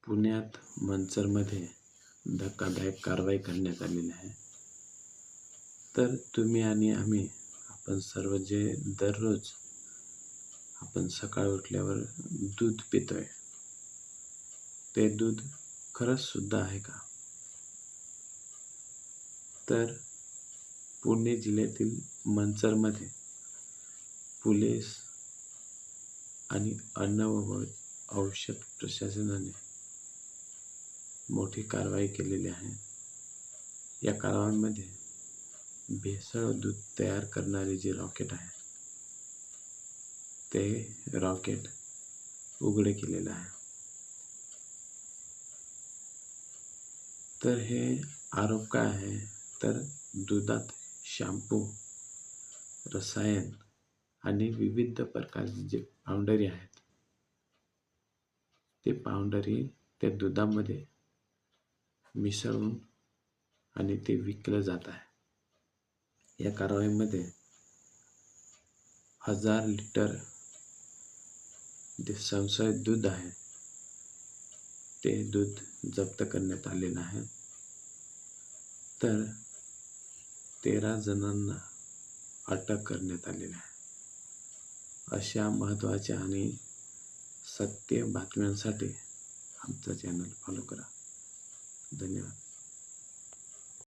पुण्यात मंचरमध्ये धक्कादायक कारवाई करण्यात आलेली आहे. तर तुम्ही आणि आम्ही आपण सर्व जे दररोज आपण सकाळी उठल्यावर दूध पितोय, ते दूध खरंच शुद्ध आहे का? तर पुणे जिल्ह्यातील मंचरमध्ये पोलीस आणि अन्न व औषध प्रशासनाने मोठी कारवाई केलेली आहे. या कारवाईमध्ये भेसळ दूध तयार करणारे जे रॉकेट आहे, ते रॉकेट उघडे केलेलं आहे. तर हे आरोप काय आहे, तर दुधात शॅम्पू, रसायन आणि विविध प्रकारचे जे पावडरी आहेत, ते पावडरी त्या दुधामध्ये मिसळून आणि ते विकलं जात आहे. या कारवाईमध्ये 1000 लिटर जे संशयित दूध आहे, ते दूध जप्त करण्यात आलेलं आहे. तर 13 जणांना अटक करण्यात आलेली आहे. अशा महत्त्वाच्या आणि सत्य बातम्यांसाठी आमचा चॅनल फॉलो करा. धन्यवाद.